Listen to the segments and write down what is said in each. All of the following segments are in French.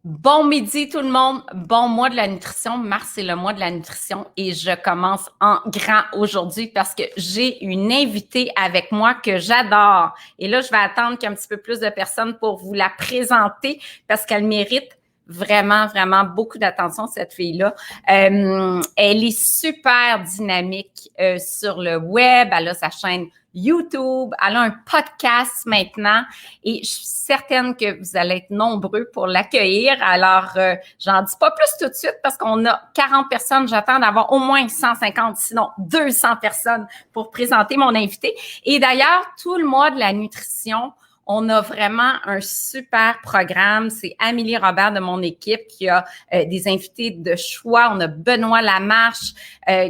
Bon midi tout le monde, bon mois de la nutrition. Mars, c'est le mois de la nutrition et je commence en grand aujourd'hui parce que j'ai une invitée avec moi que j'adore. Et là, je vais attendre qu'un petit peu plus de personnes pour vous la présenter parce qu'elle mérite vraiment, vraiment beaucoup d'attention, cette fille-là. Elle est super dynamique sur le web, elle a sa chaîne YouTube, elle a un podcast maintenant et je suis certaine que vous allez être nombreux pour l'accueillir. Alors, j'en dis pas plus tout de suite parce qu'on a 40 personnes. J'attends d'avoir au moins 150, sinon 200 personnes pour présenter mon invité. Et d'ailleurs, tout le mois de la nutrition, on a vraiment un super programme. C'est Amélie Robert de mon équipe qui a des invités de choix. On a Benoît Lamarche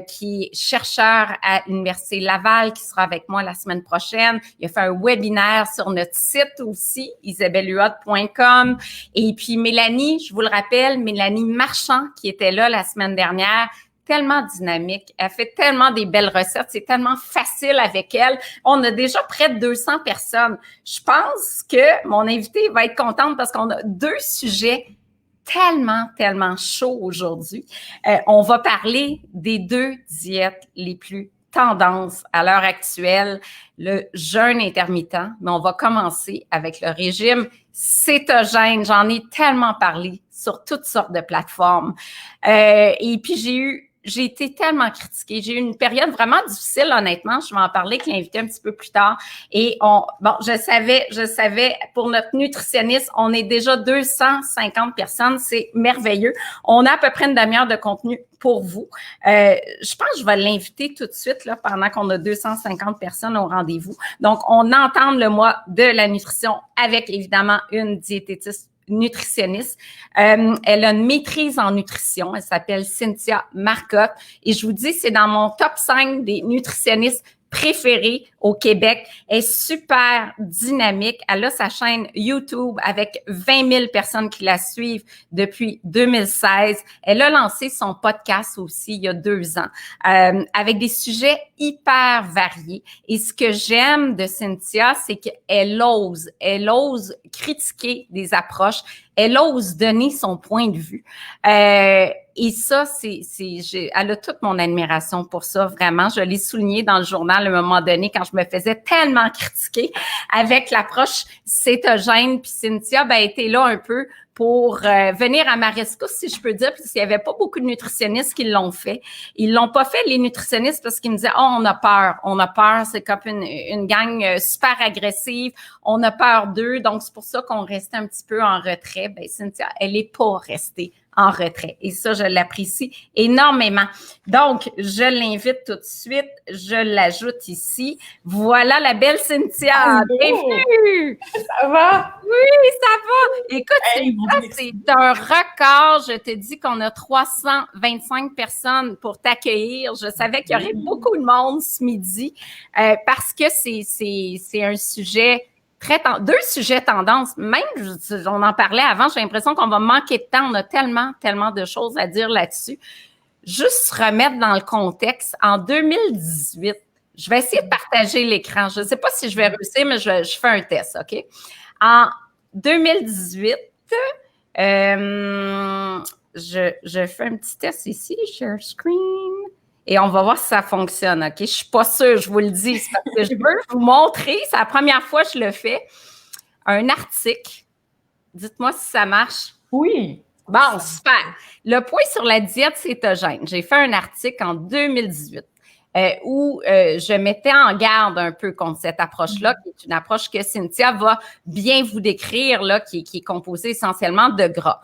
qui est chercheur à l'Université Laval qui sera avec moi la semaine prochaine. Il a fait un webinaire sur notre site aussi, isabellehuot.com. Et puis Mélanie, je vous le rappelle, Mélanie Marchand qui était là la semaine dernière, tellement dynamique. Elle fait tellement des belles recettes. C'est tellement facile avec elle. On a déjà près de 200 personnes. Je pense que mon invité va être contente parce qu'on a deux sujets tellement chauds aujourd'hui. On va parler des deux diètes les plus tendances à l'heure actuelle, le jeûne intermittent, mais on va commencer avec le régime cétogène. J'en ai tellement parlé sur toutes sortes de plateformes. Et puis, j'ai été tellement critiquée. J'ai eu une période vraiment difficile, honnêtement. Je vais en parler avec l'invité un petit peu plus tard. Et je savais, pour notre nutritionniste, on est déjà 250 personnes. C'est merveilleux. On a à peu près une demi-heure de contenu pour vous. Je pense que je vais l'inviter tout de suite, là, pendant qu'on a 250 personnes au rendez-vous. Donc, on entame le mois de la nutrition avec, évidemment, une diététiste nutritionniste. Elle a une maîtrise en nutrition. Elle s'appelle Cynthia Marcotte. Et je vous dis, c'est dans mon top 5 des nutritionnistes préférée au Québec. Elle est super dynamique. Elle a sa chaîne YouTube avec 20 000 personnes qui la suivent depuis 2016. Elle a lancé son podcast aussi il y a 2 ans avec des sujets hyper variés. Et ce que j'aime de Cynthia, c'est qu'elle ose critiquer des approches. Elle ose donner son point de vue. Et ça, elle a toute mon admiration pour ça, vraiment. Je l'ai souligné dans le journal à un moment donné quand je me faisais tellement critiquer avec l'approche cétogène. Puis Cynthia était là un peu pour venir à ma rescousse, si je peux dire, parce qu'il n'y avait pas beaucoup de nutritionnistes qui l'ont fait. Ils l'ont pas fait, les nutritionnistes, parce qu'ils me disaient « Oh, on a peur, c'est comme une gang super agressive, on a peur d'eux, donc c'est pour ça qu'on restait un petit peu en retrait. » Ben Cynthia, elle n'est pas restée en retrait. Et ça, je l'apprécie énormément. Donc, je l'invite tout de suite. Je l'ajoute ici. Voilà la belle Cynthia. Bienvenue! Ça va? Oui, ça va. Écoute, c'est un record. Je te dis qu'on a 325 personnes pour t'accueillir. Je savais qu'il y aurait beaucoup de monde ce midi parce que c'est un sujet deux sujets tendances. Même, on en parlait avant, j'ai l'impression qu'on va manquer de temps. On a tellement de choses à dire là-dessus. Juste se remettre dans le contexte. En 2018, je vais essayer de partager l'écran. Je ne sais pas si je vais réussir, mais je fais un test, OK? En 2018, je fais un petit test ici, share screen. Et on va voir si ça fonctionne, OK? Je suis pas sûre, je vous le dis, c'est parce que je veux vous montrer, c'est la première fois que je le fais, un article. Dites-moi si ça marche. Oui. Bon, super. Le point sur la diète cétogène. J'ai fait un article en 2018 où je mettais en garde un peu contre cette approche-là, qui est une approche que Cynthia va bien vous décrire, là, qui est composée essentiellement de gras.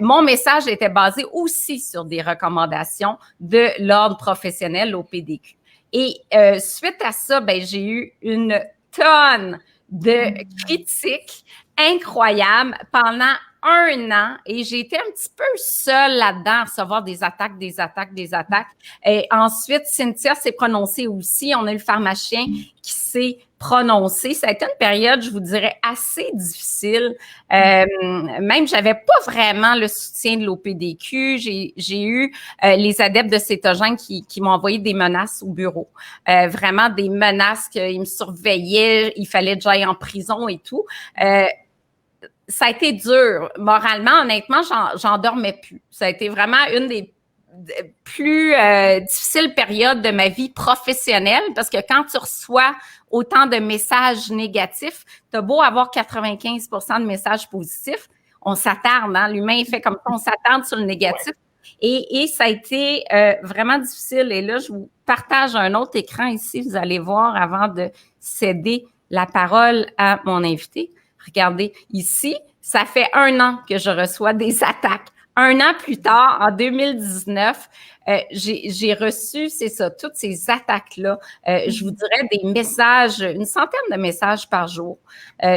Mon message était basé aussi sur des recommandations de l'Ordre professionnel, l'OPDQ. Et suite à ça, j'ai eu une tonne de critiques incroyables pendant 1 an et j'ai été un petit peu seule là-dedans à recevoir des attaques. Et ensuite, Cynthia s'est prononcée aussi. On a eu le pharmacien qui s'est prononcé. Ça a été une période, je vous dirais, assez difficile. Même, j'avais pas vraiment le soutien de l'OPDQ. J'ai eu les adeptes de cétogène qui m'ont envoyé des menaces au bureau. Vraiment des menaces qu'ils me surveillaient, il fallait que j'aille en prison et tout. ça a été dur. Moralement, honnêtement, j'en dormais plus. Ça a été vraiment une des plus difficiles périodes de ma vie professionnelle parce que quand tu reçois autant de messages négatifs, tu as beau avoir 95% de messages positifs, on s'attarde, hein? L'humain est fait comme ça, on s'attarde sur le négatif. Et ça a été vraiment difficile. Et là, je vous partage un autre écran ici, vous allez voir avant de céder la parole à mon invité. Regardez, ici, ça fait 1 an que je reçois des attaques. 1 an plus tard, en 2019, j'ai reçu, c'est ça, toutes ces attaques-là. Je vous dirais des messages, une centaine de messages par jour,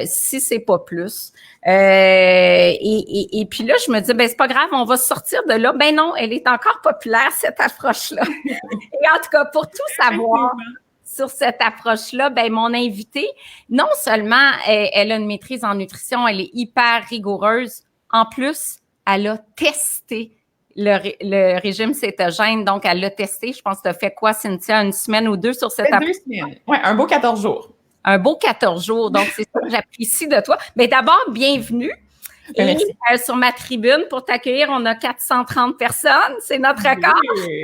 si c'est pas plus. Et puis là, je me dis, ben c'est pas grave, on va sortir de là. Ben non, elle est encore populaire, cette approche-là. Et en tout cas, pour tout savoir sur cette approche-là, ben mon invitée, non seulement elle a une maîtrise en nutrition, elle est hyper rigoureuse, en plus, elle a testé le régime cétogène. Donc, elle l'a testé. Je pense que tu as fait quoi, Cynthia, 1 semaine ou 2 sur cette approche? 2 semaines. Oui, un beau 14 jours. Un beau 14 jours. Donc, c'est ça que j'apprécie de toi. Mais d'abord, bienvenue. Et sur ma tribune, pour t'accueillir, on a 430 personnes. C'est notre record. Oui,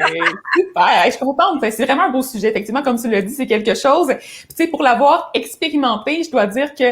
super. Je suis contente. C'est vraiment un beau sujet. Effectivement, comme tu l'as dit, c'est quelque chose. Puis, tu sais, pour l'avoir expérimenté, je dois dire que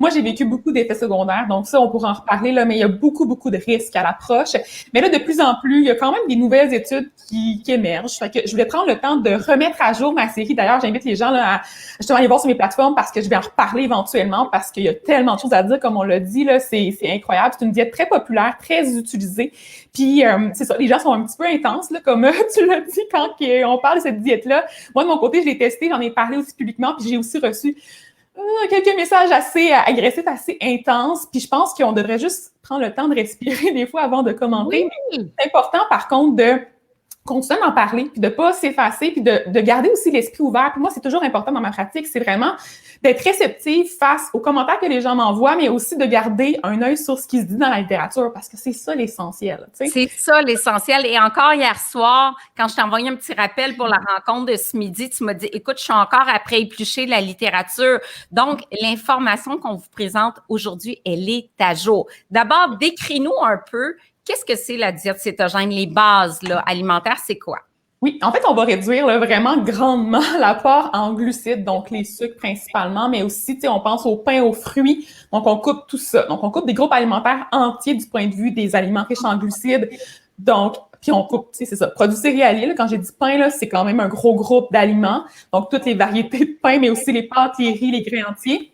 moi, j'ai vécu beaucoup d'effets secondaires. Donc, ça, on pourra en reparler, là, mais il y a beaucoup de risques à l'approche. Mais là, de plus en plus, il y a quand même des nouvelles études qui émergent. Fait que je voulais prendre le temps de remettre à jour ma série. D'ailleurs, j'invite les gens là, à justement aller voir sur mes plateformes parce que je vais en reparler éventuellement parce qu'il y a tellement de choses à dire, comme on l'a dit, là, c'est incroyable. C'est une diète très populaire, très utilisée. Puis, c'est ça, les gens sont un petit peu intenses, là, comme tu l'as dit quand on parle de cette diète-là. Moi, de mon côté, je l'ai testée, j'en ai parlé aussi publiquement, puis j'ai aussi reçu quelques messages assez agressifs, assez intenses. Puis je pense qu'on devrait juste prendre le temps de respirer des fois avant de commenter. Oui. C'est important, par contre, de continuer d'en parler, puis de pas s'effacer, puis de garder aussi l'esprit ouvert. Puis moi, c'est toujours important dans ma pratique, c'est vraiment d'être réceptive face aux commentaires que les gens m'envoient, mais aussi de garder un œil sur ce qui se dit dans la littérature, parce que c'est ça l'essentiel. Tu sais. C'est ça l'essentiel. Et encore hier soir, quand je t'ai envoyé un petit rappel pour la rencontre de ce midi, tu m'as dit, écoute, je suis encore après éplucher la littérature. Donc, l'information qu'on vous présente aujourd'hui, elle est à jour. D'abord, décris-nous un peu, qu'est-ce que c'est la diète cétogène? Les bases là, alimentaires, c'est quoi? Oui, en fait, on va réduire là, vraiment grandement l'apport en glucides, donc les sucres principalement, mais aussi, tu sais, on pense au pain, aux fruits, donc on coupe tout ça. Donc, on coupe des groupes alimentaires entiers du point de vue des aliments riches en glucides. Donc, puis on coupe, tu sais, c'est ça, produits céréaliers, là, quand j'ai dit pain, là, c'est quand même un gros groupe d'aliments, donc toutes les variétés de pain, mais aussi les pâtes, les riz, les grains entiers.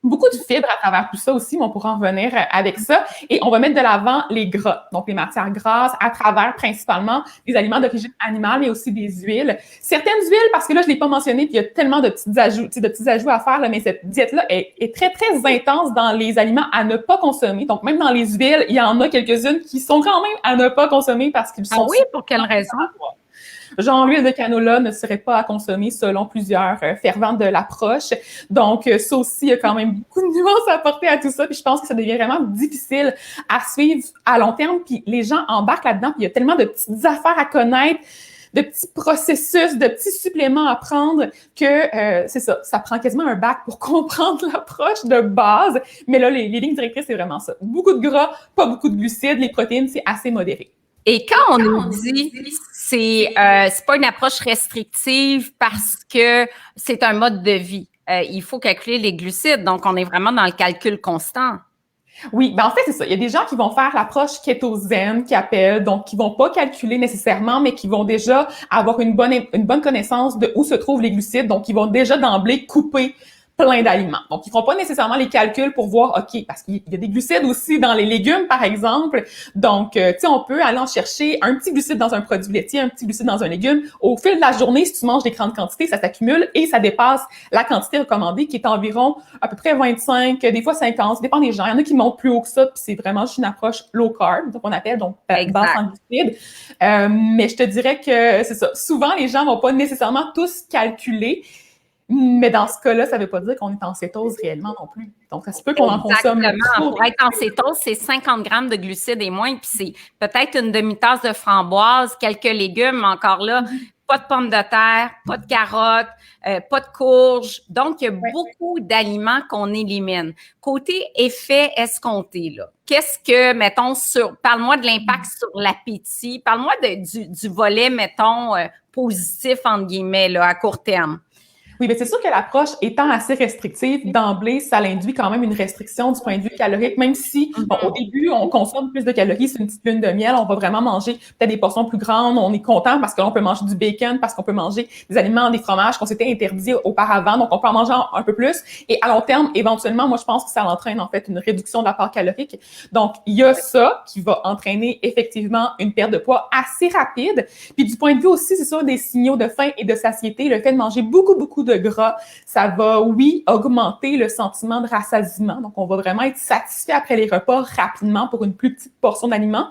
Beaucoup de fibres à travers tout ça aussi, mais on pourra en revenir avec ça. Et on va mettre de l'avant les gras, donc les matières grasses à travers principalement des aliments d'origine animale, mais aussi des huiles. Certaines huiles, parce que là, je ne l'ai pas mentionné, puis il y a tellement de petits ajouts à faire, là, mais cette diète-là est très, très intense dans les aliments à ne pas consommer. Donc, même dans les huiles, il y en a quelques-unes qui sont quand même à ne pas consommer parce qu'ils sont... Ah oui, pour quelle raison? Genre, l'huile de canola ne serait pas à consommer selon plusieurs fervents de l'approche. Donc, ça aussi, il y a quand même beaucoup de nuances à apporter à tout ça. Puis je pense que ça devient vraiment difficile à suivre à long terme. Puis les gens embarquent là-dedans. Puis il y a tellement de petites affaires à connaître, de petits processus, de petits suppléments à prendre que c'est ça. Ça prend quasiment un bac pour comprendre l'approche de base. Mais là, les lignes directrices, c'est vraiment ça. Beaucoup de gras, pas beaucoup de glucides. Les protéines, c'est assez modéré. Et quand on nous dit c'est pas une approche restrictive parce que c'est un mode de vie, il faut calculer les glucides, donc on est vraiment dans le calcul constant. Oui, ben en fait, c'est ça. Il y a des gens qui vont faire l'approche kétogène, qui appellent, donc qui vont pas calculer nécessairement, mais qui vont déjà avoir une bonne connaissance de où se trouvent les glucides, donc ils vont déjà d'emblée couper plein d'aliments. Donc, ils feront pas nécessairement les calculs pour voir, OK, parce qu'il y a des glucides aussi dans les légumes, par exemple. Donc, tu sais, on peut aller en chercher un petit glucide dans un produit laitier, un petit glucide dans un légume. Au fil de la journée, si tu manges des grandes quantités, ça s'accumule et ça dépasse la quantité recommandée qui est environ à peu près 25, des fois 50, ça dépend des gens. Il y en a qui montent plus haut que ça, puis c'est vraiment juste une approche low carb, donc on appelle donc basse en glucides. Mais je te dirais que c'est ça. Souvent, les gens vont pas nécessairement tous calculer. Mais dans ce cas-là, ça ne veut pas dire qu'on est en cétose réellement non plus. Donc, ça se peut qu'on en consomme. Exactement. Pour être en cétose, c'est 50 grammes de glucides et moins, puis c'est peut-être une demi-tasse de framboise, quelques légumes, encore là, pas de pommes de terre, pas de carottes, pas de courges. Donc, il y a beaucoup d'aliments qu'on élimine. Côté effet escompté, là, qu'est-ce que, mettons, parle-moi de l'impact sur l'appétit, parle-moi du volet, mettons, positif, entre guillemets, là, à court terme. Oui, bien c'est sûr que l'approche étant assez restrictive, d'emblée, ça induit quand même une restriction du point de vue calorique, même si bon, au début, on consomme plus de calories, c'est une petite lune de miel, on va vraiment manger peut-être des portions plus grandes, on est content parce qu'on peut manger du bacon, parce qu'on peut manger des aliments, des fromages qu'on s'était interdits auparavant, donc on peut en manger un peu plus. Et à long terme, éventuellement, moi, je pense que ça entraîne en fait une réduction de l'apport calorique. Donc, il y a ça qui va entraîner effectivement une perte de poids assez rapide. Puis du point de vue aussi, c'est sûr, des signaux de faim et de satiété, le fait de manger beaucoup de gras, ça va, oui, augmenter le sentiment de rassasiement. Donc, on va vraiment être satisfait après les repas rapidement pour une plus petite portion d'aliments.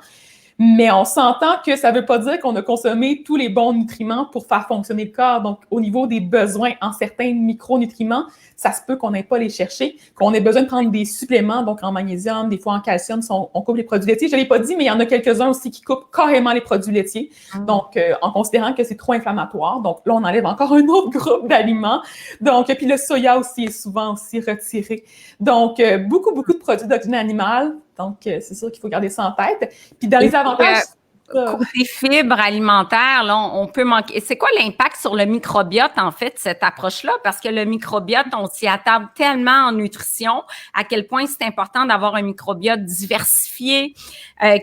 Mais on s'entend que ça ne veut pas dire qu'on a consommé tous les bons nutriments pour faire fonctionner le corps. Donc, au niveau des besoins en certains micronutriments, ça se peut qu'on n'ait pas les chercher, qu'on ait besoin de prendre des suppléments, donc en magnésium, des fois en calcium, si on coupe les produits laitiers. Je ne l'ai pas dit, mais il y en a quelques-uns aussi qui coupent carrément les produits laitiers, donc en considérant que c'est trop inflammatoire. Donc là, on enlève encore un autre groupe d'aliments. Donc, puis le soya aussi est souvent aussi retiré. Donc, beaucoup de produits d'origine animale. Donc, c'est sûr qu'il faut garder ça en tête. Puis dans les avantages... Côté fibres alimentaires, là, on peut manquer. C'est quoi l'impact sur le microbiote, en fait, cette approche-là? Parce que le microbiote, on s'y attarde tellement en nutrition, à quel point c'est important d'avoir un microbiote diversifié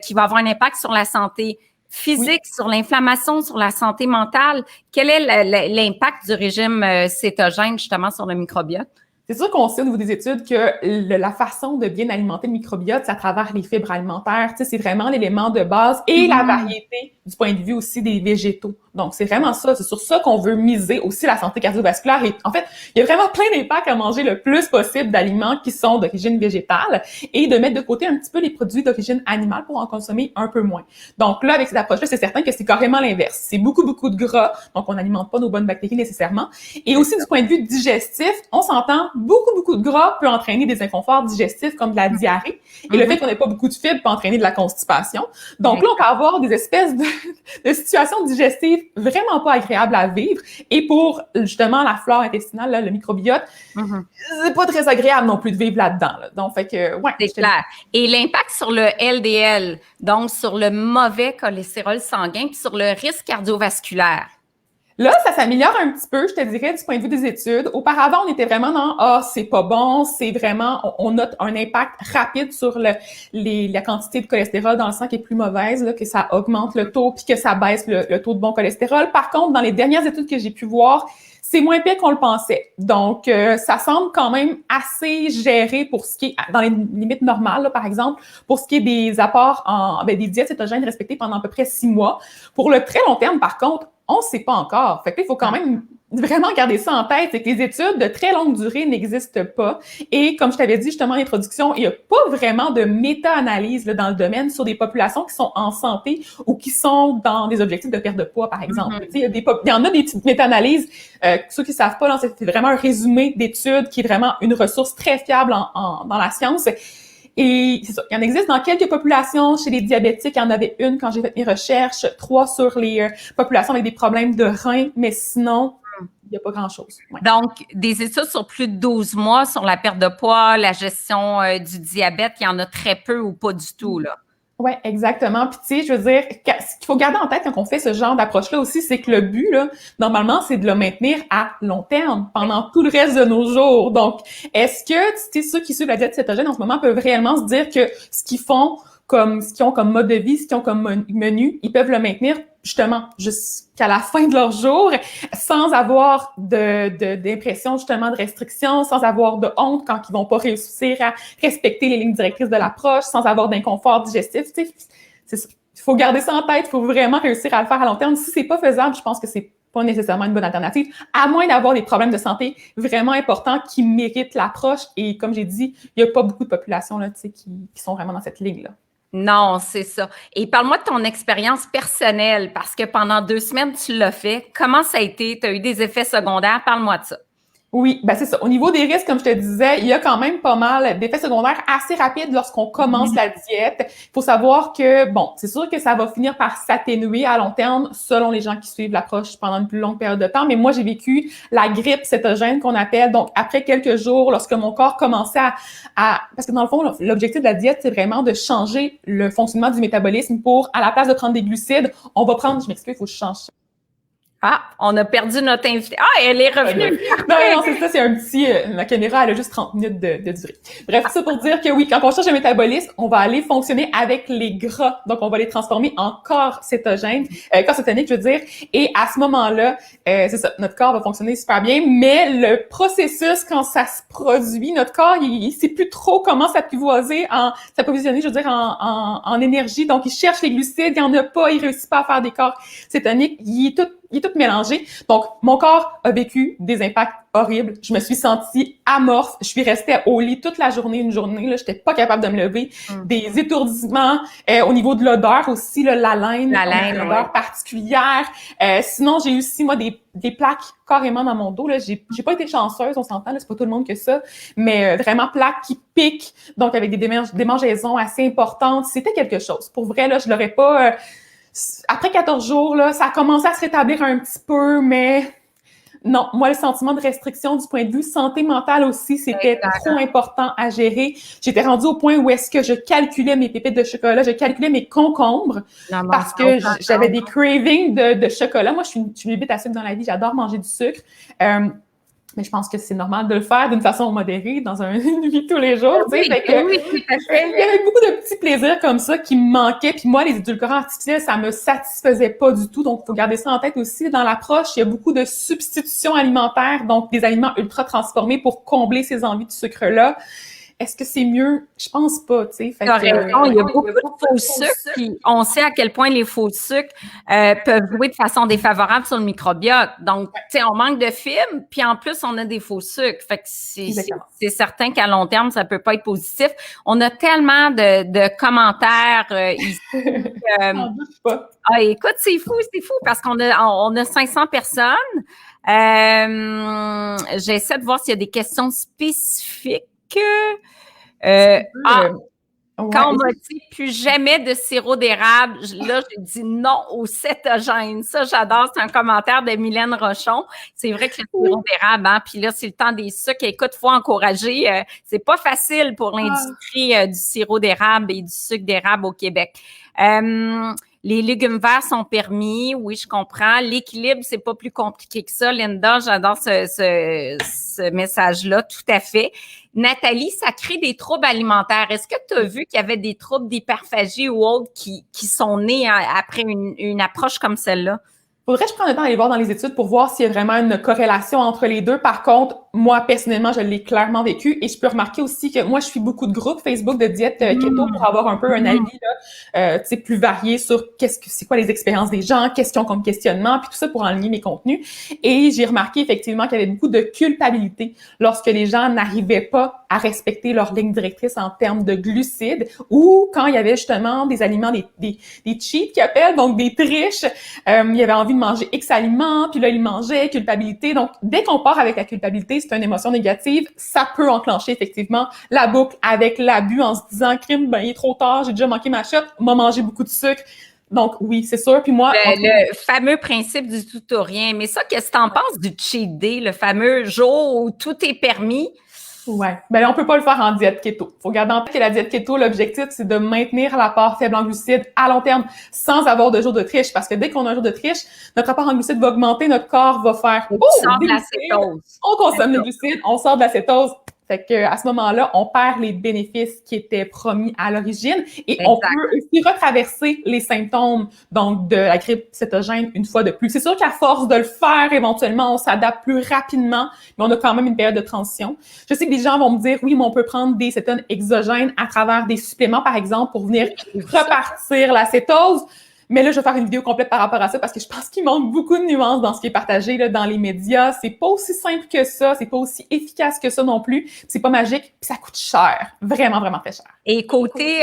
qui va avoir un impact sur la santé physique, sur l'inflammation, sur la santé mentale. Quel est l'impact du régime cétogène, justement, sur le microbiote? C'est sûr qu'on sait au niveau des études que la façon de bien alimenter le microbiote, c'est à travers les fibres alimentaires. Tu sais, c'est vraiment l'élément de base et la variété du point de vue aussi des végétaux. Donc, c'est vraiment ça. C'est sur ça qu'on veut miser aussi la santé cardiovasculaire. Et en fait, il y a vraiment plein d'impacts à manger le plus possible d'aliments qui sont d'origine végétale et de mettre de côté un petit peu les produits d'origine animale pour en consommer un peu moins. Donc là, avec cette approche-là, c'est certain que c'est carrément l'inverse. C'est beaucoup de gras, donc on n'alimente pas nos bonnes bactéries nécessairement. Et aussi du point de vue digestif, on s'entend, beaucoup de gras peut entraîner des inconforts digestifs comme de la diarrhée. Et le fait qu'on n'ait pas beaucoup de fibres peut entraîner de la constipation. Donc là, on peut avoir des espèces de situations digestives vraiment pas agréables à vivre. Et pour, justement, la flore intestinale, là, le microbiote, c'est pas très agréable non plus de vivre là-dedans. Là. Donc, fait que, ouais. C'est clair. Et l'impact sur le LDL, donc sur le mauvais cholestérol sanguin, puis sur le risque cardiovasculaire. Là, ça s'améliore un petit peu, je te dirais, du point de vue des études. Auparavant, on était vraiment dans « Ah, c'est pas bon », c'est vraiment, on note un impact rapide sur la quantité de cholestérol dans le sang qui est plus mauvaise, là, que ça augmente le taux puis que ça baisse le taux de bon cholestérol. Par contre, dans les dernières études que j'ai pu voir, c'est moins pire qu'on le pensait. Donc, ça semble quand même assez géré pour ce qui est, dans les limites normales, là, par exemple, pour ce qui est des apports des diètes cétogènes respectées pendant à peu près 6 mois. Pour le très long terme, par contre, on ne sait pas encore. Fait que il faut quand même vraiment garder ça en tête, c'est que les études de très longue durée n'existent pas. Et comme je t'avais dit justement en introduction, il n'y a pas vraiment de méta-analyse là, dans le domaine sur des populations qui sont en santé ou qui sont dans des objectifs de perte de poids, par exemple. Il y en a des petites méta-analyses. Ceux qui ne savent pas, c'est vraiment un résumé d'études qui est vraiment une ressource très fiable dans la science. Et c'est ça, il y en existe dans quelques populations. Chez les diabétiques, il y en avait une quand j'ai fait mes recherches, 3 sur les populations avec des problèmes de reins, mais sinon, il n'y a pas grand-chose. Ouais. Donc, des études sur plus de 12 mois sur la perte de poids, la gestion du diabète, il y en a très peu ou pas du tout, là. Oui, exactement. Puis tu sais, je veux dire, ce qu'il faut garder en tête quand on fait ce genre d'approche-là aussi, c'est que le but, là, normalement, c'est de le maintenir à long terme, pendant tout le reste de nos jours. Donc, est-ce que, tu sais, ceux qui suivent la diète cétogène en ce moment peuvent réellement se dire que ce qu'ils ont comme mode de vie, ce qu'ils ont comme menu, ils peuvent le maintenir justement jusqu'à la fin de leur jour sans avoir d'impression justement de restriction, sans avoir de honte quand ils vont pas réussir à respecter les lignes directrices de l'approche, sans avoir d'inconfort digestif. Tu sais, il faut garder ça en tête, il faut vraiment réussir à le faire à long terme. Si c'est pas faisable, je pense que c'est pas nécessairement une bonne alternative, à moins d'avoir des problèmes de santé vraiment importants qui méritent l'approche. Et comme j'ai dit, il y a pas beaucoup de populations là, tu sais, qui sont vraiment dans cette ligne-là. Non, c'est ça. Et parle-moi de ton expérience personnelle, parce que pendant 2 semaines, tu l'as fait. Comment ça a été? Tu as eu des effets secondaires? Parle-moi de ça. Oui, ben c'est ça. Au niveau des risques, comme je te disais, il y a quand même pas mal d'effets secondaires assez rapides lorsqu'on commence la diète. Il faut savoir que, bon, c'est sûr que ça va finir par s'atténuer à long terme selon les gens qui suivent l'approche pendant une plus longue période de temps. Mais moi, j'ai vécu la grippe cétogène qu'on appelle. Donc, après quelques jours, lorsque mon corps commençait parce que dans le fond, l'objectif de la diète, c'est vraiment de changer le fonctionnement du métabolisme pour, à la place de prendre des glucides, on va prendre, je m'excuse, il faut que je change ça. Ah, on a perdu notre invité. Ah, elle est revenue. Non, c'est ça, c'est un petit... la caméra, elle a juste 30 minutes de durée. Bref, ça pour dire que oui, quand on change le métabolisme, on va aller fonctionner avec les gras. Donc, on va les transformer en corps cétogène, corps cétonique, je veux dire. Et à ce moment-là, c'est ça, notre corps va fonctionner super bien, mais le processus, quand ça se produit, notre corps, il sait plus trop comment s'approvisionner, je veux dire, en énergie. Donc, il cherche les glucides, il y en a pas, il réussit pas à faire des corps cétoniques. Il est tout mélangé. Donc, mon corps a vécu des impacts horribles. Je me suis sentie amorphe. Je suis restée au lit toute la journée, une journée. Là, j'étais pas capable de me lever. Des étourdissements. Au niveau de l'odeur aussi, là, la laine, l'odeur particulière. Sinon, j'ai eu aussi, moi, des plaques carrément dans mon dos. Là. J'ai pas été chanceuse, on s'entend. Là, c'est pas tout le monde que ça. Mais vraiment plaques qui piquent. Donc, avec des démangeaisons assez importantes. C'était quelque chose. Pour vrai, là, je l'aurais pas... après 14 jours, là, ça a commencé à se rétablir un petit peu, mais non, moi, le sentiment de restriction du point de vue santé mentale aussi, c'était trop important à gérer. J'étais rendue au point où est-ce que je calculais mes pépites de chocolat, je calculais mes concombres parce que j'avais des cravings de chocolat. Moi, je suis une bébête à sucre dans la vie, j'adore manger du sucre. Mais je pense que c'est normal de le faire d'une façon modérée dans une vie tous les jours. Oui, fait que, oui, tout à fait. il y avait beaucoup de petits plaisirs comme ça qui me manquaient. Puis moi, les édulcorants artificiels, ça me satisfaisait pas du tout. Donc, il faut garder ça en tête aussi. Dans l'approche, il y a beaucoup de substitutions alimentaires, donc des aliments ultra transformés pour combler ces envies de sucre-là. Est-ce que c'est mieux? Je pense pas, tu sais. T'as raison, il y a beaucoup de faux sucres, puis on sait à quel point les faux sucres peuvent jouer de façon défavorable sur le microbiote. Donc, tu sais, on manque de fibres, puis en plus, on a des faux sucres. Fait que c'est certain qu'à long terme, ça peut pas être positif. On a tellement de commentaires ici. Écoute, c'est fou, parce qu'on a 500 personnes. J'essaie de voir s'il y a des questions spécifiques. Quand on m'a dit plus jamais de sirop d'érable, là, j'ai dit non au cétogène. Ça, j'adore. C'est un commentaire de Mylène Rochon. C'est vrai que le sirop d'érable, hein, puis là, c'est le temps des sucres. Écoute, faut encourager. C'est pas facile pour l'industrie du sirop d'érable et du sucre d'érable au Québec. Les légumes verts sont permis, oui, je comprends. L'équilibre, c'est pas plus compliqué que ça. Linda, j'adore ce message-là, tout à fait. Nathalie, ça crée des troubles alimentaires. Est-ce que tu as vu qu'il y avait des troubles d'hyperphagie ou autres qui sont nés après une approche comme celle-là? Faudrait que je prenne le temps d'aller voir dans les études pour voir s'il y a vraiment une corrélation entre les deux. Par contre, moi, personnellement, je l'ai clairement vécu et je peux remarquer aussi que moi, je suis beaucoup de groupes Facebook de diète keto pour avoir un peu un avis là, tu sais, plus varié sur c'est quoi les expériences des gens, qu'est-ce qu'ils ont comme questionnement, puis tout ça pour enligner mes contenus. Et j'ai remarqué effectivement qu'il y avait beaucoup de culpabilité lorsque les gens n'arrivaient pas à respecter leur ligne directrice en termes de glucides ou quand il y avait justement des aliments, des cheats qu'ils appellent, donc des triches. Il y avait envie de manger X aliments, puis là, il mangeait, culpabilité. Donc, dès qu'on part avec la culpabilité, c'est une émotion négative, ça peut enclencher effectivement la boucle avec l'abus en se disant, crime, ben, il est trop tard, j'ai déjà manqué ma shot, m'a mangé beaucoup de sucre. Donc, oui, c'est sûr. Puis moi... Le fameux principe du tout ou rien. Mais ça, qu'est-ce que t'en penses du cheat day, le fameux jour où tout est permis? Ouais. Ben là, on peut pas le faire en diète keto. Faut garder en tête que la diète keto, l'objectif, c'est de maintenir l'apport faible en glucides à long terme sans avoir de jour de triche. Parce que dès qu'on a un jour de triche, notre apport en glucides va augmenter, notre corps va faire on sort de l'acétose. On consomme les glucides, on sort de l'acétose. Fait que à ce moment-là, on perd les bénéfices qui étaient promis à l'origine et on peut aussi retraverser les symptômes donc de la grippe cétogène une fois de plus. C'est sûr qu'à force de le faire, éventuellement, on s'adapte plus rapidement, mais on a quand même une période de transition. Je sais que des gens vont me dire, oui, mais on peut prendre des cétones exogènes à travers des suppléments, par exemple, pour venir repartir la cétose. Mais là, je vais faire une vidéo complète par rapport à ça parce que je pense qu'il manque beaucoup de nuances dans ce qui est partagé là, dans les médias. C'est pas aussi simple que ça, c'est pas aussi efficace que ça non plus. C'est pas magique, puis ça coûte cher. Vraiment, vraiment très cher. Et côté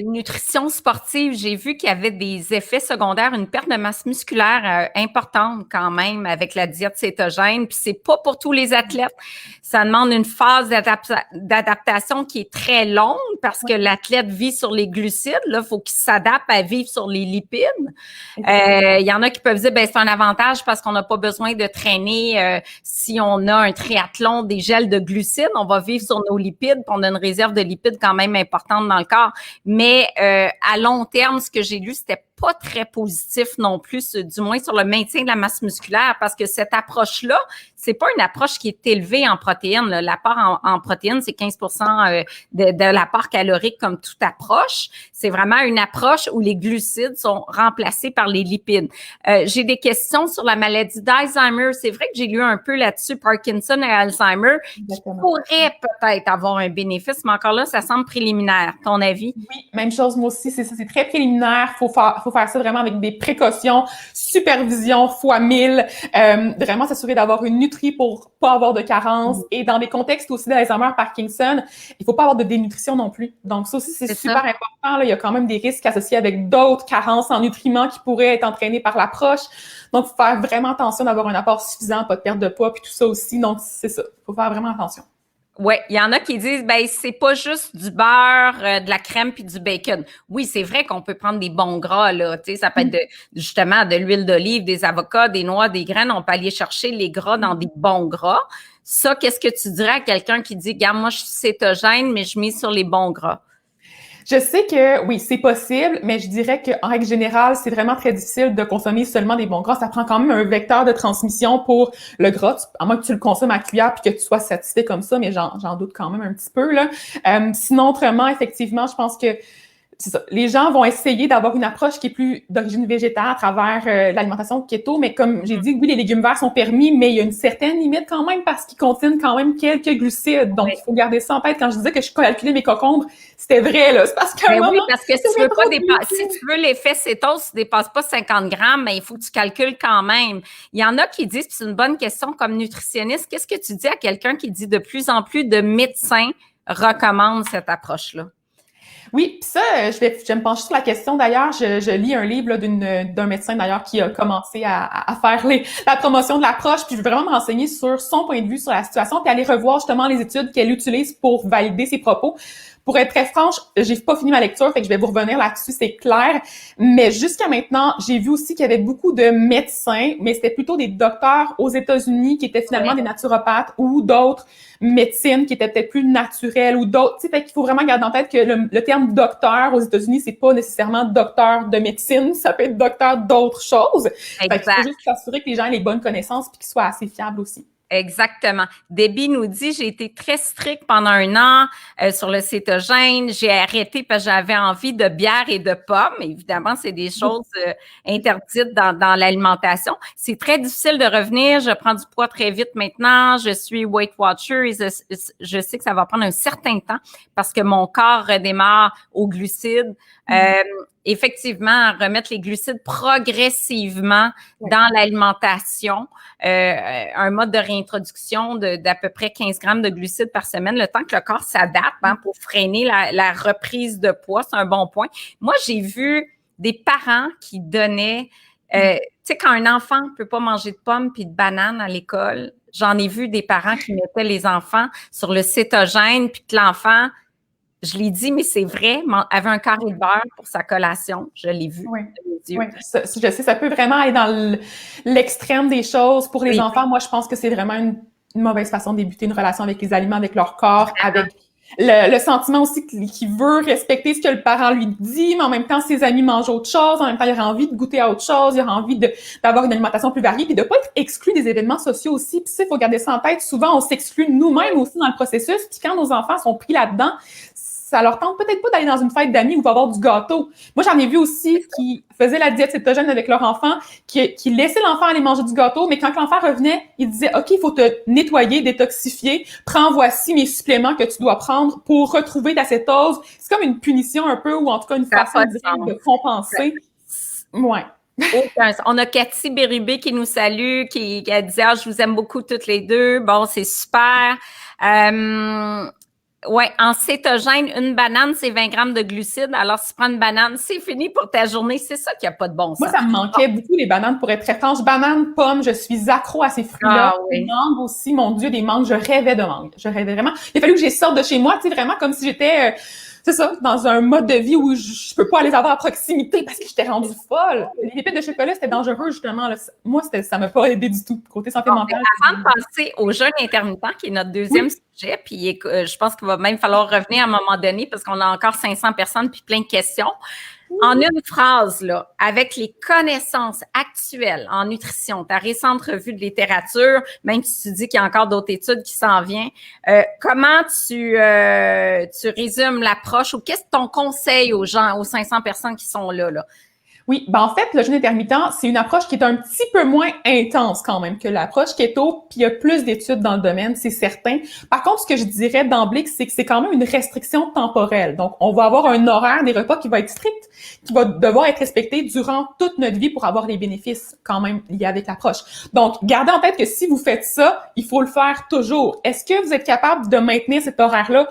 nutrition sportive, j'ai vu qu'il y avait des effets secondaires, une perte de masse musculaire importante quand même avec la diète cétogène. Puis c'est pas pour tous les athlètes. Ça demande une phase d'adaptation qui est très longue parce que l'athlète vit sur les glucides. Là, il faut qu'il s'adapte à vivre sur les lipides. Il y en a qui peuvent dire, ben c'est un avantage parce qu'on n'a pas besoin de traîner si on a un triathlon, des gels de glucides, on va vivre sur nos lipides, puis on a une réserve de lipides quand même importante dans le corps. Mais à long terme, ce que j'ai lu, c'était pas très positif non plus, du moins sur le maintien de la masse musculaire, parce que cette approche-là, c'est pas une approche qui est élevée en protéines. Là. L'apport en protéines, c'est 15 de l'apport calorique comme toute approche. C'est vraiment une approche où les glucides sont remplacés par les lipides. J'ai des questions sur la maladie d'Alzheimer. C'est vrai que j'ai lu un peu là-dessus, Parkinson et Alzheimer, qui pourrait peut-être avoir un bénéfice, mais encore là, ça semble préliminaire. Ton avis? Oui, même chose, moi aussi, c'est ça, c'est très préliminaire. Faut faire ça vraiment avec des précautions, supervision fois 1000, vraiment s'assurer d'avoir une nutrie pour pas avoir de carence. Et dans des contextes aussi d'Alzheimer, Parkinson, il faut pas avoir de dénutrition non plus. Donc ça aussi, c'est super important. Là. Il y a quand même des risques associés avec d'autres carences en nutriments qui pourraient être entraînés par l'approche. Donc, il faut faire vraiment attention d'avoir un apport suffisant, pas de perte de poids, puis tout ça aussi. Donc, c'est ça. Il faut faire vraiment attention. Ouais, il y en a qui disent ben c'est pas juste du beurre, de la crème puis du bacon. Oui, c'est vrai qu'on peut prendre des bons gras là, tu sais, ça peut être justement de l'huile d'olive, des avocats, des noix, des graines, on peut aller chercher les gras dans des bons gras. Ça, qu'est-ce que tu dirais à quelqu'un qui dit regarde, moi je suis cétogène mais je mise sur les bons gras? Je sais que oui, c'est possible, mais je dirais qu'en règle générale, c'est vraiment très difficile de consommer seulement des bons gras. Ça prend quand même un vecteur de transmission pour le gras, à moins que tu le consommes à cuillère puis que tu sois satisfait comme ça, mais j'en doute quand même un petit peu là. Sinon, autrement, effectivement, je pense que c'est ça. Les gens vont essayer d'avoir une approche qui est plus d'origine végétale à travers l'alimentation keto, mais comme j'ai dit, oui, les légumes verts sont permis, mais il y a une certaine limite quand même parce qu'ils contiennent quand même quelques glucides. Donc, il faut garder ça en tête. Quand je disais que je calculais mes concombres, c'était vrai, là. C'est parce qu'à un moment... Oui, parce que si tu veux pas si tu veux l'effet cétose, tu dépasses pas 50 grammes, mais il faut que tu calcules quand même. Il y en a qui disent, puis c'est une bonne question comme nutritionniste, qu'est-ce que tu dis à quelqu'un qui dit de plus en plus de médecins recommandent cette approche-là? Oui, puis ça, je vais me pencher sur la question. D'ailleurs, je lis un livre là, d'un médecin d'ailleurs qui a commencé à faire la promotion de l'approche, puis je veux vraiment me renseigner sur son point de vue sur la situation, puis aller revoir justement les études qu'elle utilise pour valider ses propos. Pour être très franche, j'ai pas fini ma lecture, fait que je vais vous revenir là-dessus, c'est clair. Mais jusqu'à maintenant, j'ai vu aussi qu'il y avait beaucoup de médecins, mais c'était plutôt des docteurs aux États-Unis qui étaient finalement des naturopathes ou d'autres médecines qui étaient peut-être plus naturelles ou d'autres. Tu sais, fait qu'il faut vraiment garder en tête que le terme docteur aux États-Unis, c'est pas nécessairement docteur de médecine, ça peut être docteur d'autres choses. Fait qu'il faut juste s'assurer que les gens aient les bonnes connaissances puis qu'ils soient assez fiables aussi. Exactement. Debbie nous dit, j'ai été très stricte pendant 1 an sur le cétogène. J'ai arrêté parce que j'avais envie de bière et de pommes. Évidemment, c'est des choses interdites dans l'alimentation. C'est très difficile de revenir. Je prends du poids très vite maintenant. Je suis Weight Watcher. Je sais que ça va prendre un certain temps parce que mon corps redémarre aux glucides. Effectivement, remettre les glucides progressivement dans l'alimentation, un mode de réintroduction d'à peu près 15 grammes de glucides par semaine, le temps que le corps s'adapte pour freiner la reprise de poids, c'est un bon point. Moi, j'ai vu des parents qui donnaient, tu sais, quand un enfant ne peut pas manger de pommes puis de bananes à l'école, j'en ai vu des parents qui mettaient les enfants sur le cétogène puis que l'enfant... Je l'ai dit, mais c'est vrai, avait un carré de beurre pour sa collation. Je l'ai vu. Oui, je sais, ça peut vraiment aller dans l'extrême des choses. Pour les enfants, moi, je pense que c'est vraiment une mauvaise façon de débuter une relation avec les aliments, avec leur corps, avec le sentiment aussi qu'il veut respecter ce que le parent lui dit, mais en même temps, ses amis mangent autre chose, en même temps, il aura envie de goûter à autre chose, il aura envie d'avoir une alimentation plus variée, puis de pas être exclu des événements sociaux aussi. Puis ça, il faut garder ça en tête. Souvent, on s'exclut nous-mêmes aussi dans le processus, puis quand nos enfants sont pris là-dedans, ça leur tente peut-être pas d'aller dans une fête d'amis où il va y avoir du gâteau. Moi, j'en ai vu aussi qui faisaient la diète cétogène avec leur enfant, qui laissaient l'enfant aller manger du gâteau, mais quand l'enfant revenait, il disait « OK, il faut te nettoyer, détoxifier, prends voici mes suppléments que tu dois prendre pour retrouver ta cétose. » C'est comme une punition un peu, ou en tout cas une façon de compenser. Ouais. On a Cathy Bérubé qui nous salue, qui a dit « Ah, je vous aime beaucoup toutes les deux. » Bon, c'est super. Ouais, en cétogène, une banane, c'est 20 grammes de glucides. Alors, si tu prends une banane, c'est fini pour ta journée. C'est ça qui n'a pas de bon sens. Moi, ça me manquait beaucoup, les bananes, pour être très franche. Bananes, pommes, je suis accro à ces fruits-là. Oui. Mangue aussi, mon Dieu, des mangues. Je rêvais de mangue. Je rêvais vraiment. Il a fallu que je sorte de chez moi, tu sais, vraiment comme si j'étais, c'est ça, dans un mode de vie où je peux pas les avoir à proximité parce que j'étais rendue folle. Les pépites de chocolat, c'était dangereux, justement. Là. Moi, ça m'a pas aidé du tout, côté santé mentale. Avant de passer au jeûne intermittent, qui est notre deuxième sujet, puis je pense qu'il va même falloir revenir à un moment donné parce qu'on a encore 500 personnes puis plein de questions. En une phrase, là, avec les connaissances actuelles en nutrition, ta récente revue de littérature, même si tu dis qu'il y a encore d'autres études qui s'en viennent, comment tu résumes l'approche ou qu'est-ce que ton conseil aux gens, aux 500 personnes qui sont là? Oui, ben en fait, le jeûne intermittent, c'est une approche qui est un petit peu moins intense quand même que l'approche keto, puis il y a plus d'études dans le domaine, c'est certain. Par contre, ce que je dirais d'emblée, c'est que c'est quand même une restriction temporelle. Donc, on va avoir un horaire des repas qui va être strict, qui va devoir être respecté durant toute notre vie pour avoir les bénéfices quand même liés avec l'approche. Donc, gardez en tête que si vous faites ça, il faut le faire toujours. Est-ce que vous êtes capable de maintenir cet horaire-là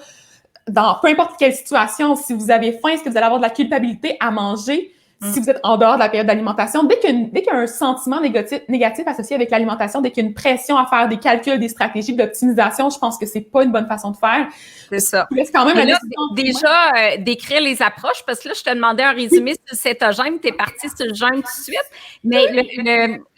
dans peu importe quelle situation? Si vous avez faim, est-ce que vous allez avoir de la culpabilité à manger? Si vous êtes en dehors de la période d'alimentation, dès qu'il y a un sentiment négatif associé avec l'alimentation, dès qu'il y a une pression à faire des calculs, des stratégies d'optimisation, je pense que c'est pas une bonne façon de faire. C'est ça. Je laisse quand même déjà, décrire les approches, parce que là, je te demandais un résumé sur le cétogène, tu es parti sur le jeûne tout de suite. Mais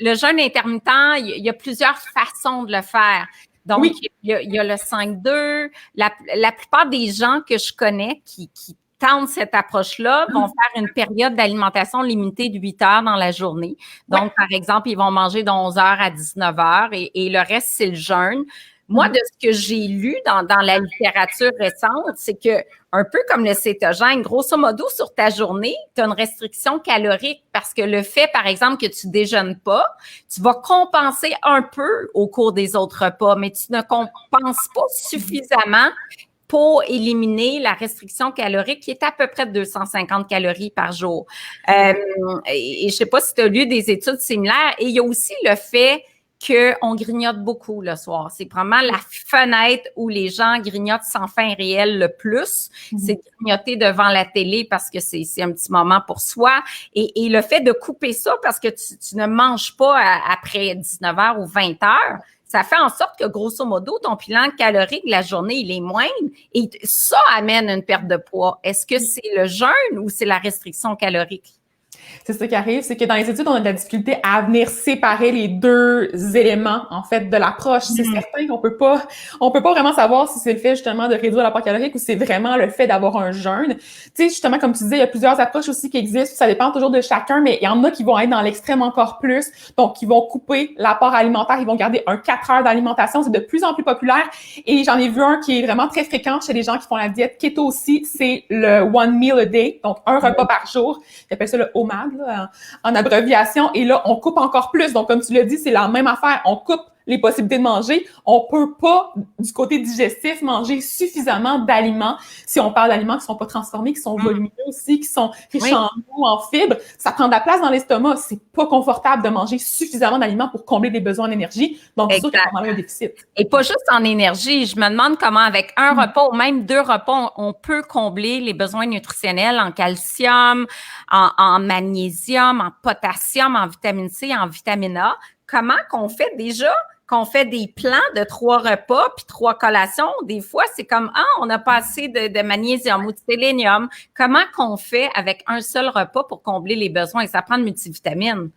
le jeûne intermittent, il y a plusieurs façons de le faire. Donc, il y a le 5-2. La plupart des gens que je connais qui tentent cette approche-là vont faire une période d'alimentation limitée de 8 heures dans la journée. Donc, par exemple, ils vont manger de 11 heures à 19 heures et le reste, c'est le jeûne. Moi, de ce que j'ai lu dans la littérature récente, c'est que un peu comme le cétogène, grosso modo, sur ta journée, tu as une restriction calorique parce que le fait, par exemple, que tu déjeunes pas, tu vas compenser un peu au cours des autres repas, mais tu ne compenses pas suffisamment pour éliminer la restriction calorique qui est à peu près de 250 calories par jour. Et je sais pas si tu as lu des études similaires. Et il y a aussi le fait qu'on grignote beaucoup le soir. C'est vraiment la fenêtre où les gens grignotent sans fin réel le plus. C'est grignoter devant la télé parce que c'est un petit moment pour soi. Et le fait de couper ça parce que tu ne manges pas après 19 heures ou 20 heures, ça fait en sorte que, grosso modo, ton bilan calorique de la journée, il est moindre et ça amène une perte de poids. Est-ce que c'est le jeûne ou c'est la restriction calorique? C'est ça qui arrive, c'est que dans les études, on a de la difficulté à venir séparer les deux éléments, en fait, de l'approche. C'est certain qu'on peut pas vraiment savoir si c'est le fait, justement, de réduire l'apport calorique ou c'est vraiment le fait d'avoir un jeûne. Tu sais, justement, comme tu disais, il y a plusieurs approches aussi qui existent. Ça dépend toujours de chacun, mais il y en a qui vont être dans l'extrême encore plus. Donc, ils vont couper l'apport alimentaire. Ils vont garder un 4 heures d'alimentation. C'est de plus en plus populaire. Et j'en ai vu un qui est vraiment très fréquent chez les gens qui font la diète keto aussi. C'est le one meal a day. Donc, un repas par jour. Ils appellent ça le OMAD. En abréviation, et là, on coupe encore plus. Donc, comme tu l'as dit, c'est la même affaire. On coupe les possibilités de manger. On peut pas, du côté digestif, manger suffisamment d'aliments. Si on parle d'aliments qui sont pas transformés, qui sont volumineux aussi, qui sont riches en eau, en fibres, ça prend de la place dans l'estomac. C'est pas confortable de manger suffisamment d'aliments pour combler des besoins d'énergie. Donc, c'est sûr qu'il y a quand même un déficit. Et pas juste en énergie. Je me demande comment, avec un repas ou même 2 repas, on peut combler les besoins nutritionnels en calcium, en magnésium, en potassium, en vitamine C, en vitamine A. Comment qu'on fait déjà? Qu'on fait des plans de 3 repas puis 3 collations, des fois, c'est comme, on n'a pas assez de magnésium ou de sélénium. Comment qu'on fait avec un seul repas pour combler les besoins? Et ça prend de multivitamines.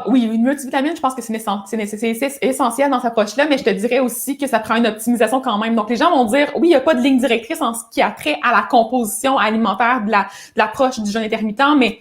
Oui, une multivitamine, je pense que c'est essentiel dans cette approche-là, mais je te dirais aussi que ça prend une optimisation quand même. Donc, les gens vont dire, oui, il n'y a pas de ligne directrice en ce qui a trait à la composition alimentaire de l'approche du jeûne intermittent, mais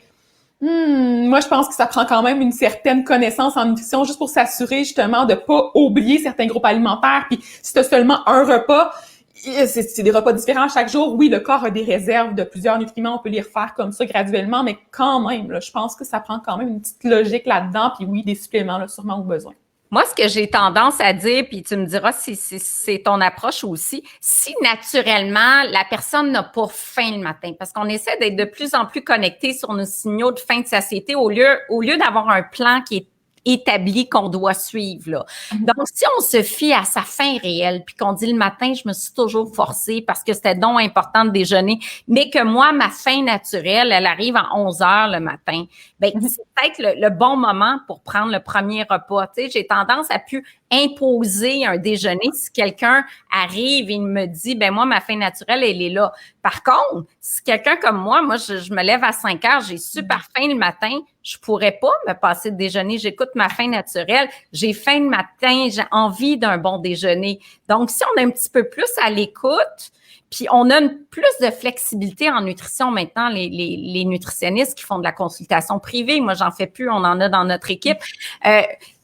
moi, je pense que ça prend quand même une certaine connaissance en nutrition juste pour s'assurer justement de pas oublier certains groupes alimentaires. Puis si tu as seulement un repas, c'est des repas différents chaque jour. Oui, le corps a des réserves de plusieurs nutriments, on peut les refaire comme ça graduellement, mais quand même, là, je pense que ça prend quand même une petite logique là-dedans. Puis oui, des suppléments, là, sûrement au besoin. Moi, ce que j'ai tendance à dire, puis tu me diras si c'est ton approche aussi, si naturellement la personne n'a pas faim le matin, parce qu'on essaie d'être de plus en plus connecté sur nos signaux de faim de satiété au lieu d'avoir un plan qui est établi qu'on doit suivre, là. Donc, si on se fie à sa faim réelle, puis qu'on dit le matin, je me suis toujours forcée parce que c'était donc important de déjeuner, mais que moi, ma faim naturelle, elle arrive à 11 heures le matin, bien, c'est peut-être le bon moment pour prendre le premier repas. Tu sais, j'ai tendance à plus imposer un déjeuner si quelqu'un arrive et me dit, ben moi, ma faim naturelle, elle est là. Par contre, si quelqu'un comme moi, je me lève à 5 heures, j'ai super faim le matin, je pourrais pas me passer de déjeuner. J'écoute ma faim naturelle. J'ai faim le matin, j'ai envie d'un bon déjeuner. Donc, si on est un petit peu plus à l'écoute, puis on a plus de flexibilité en nutrition maintenant, les nutritionnistes qui font de la consultation privée. Moi, j'en fais plus, on en a dans notre équipe.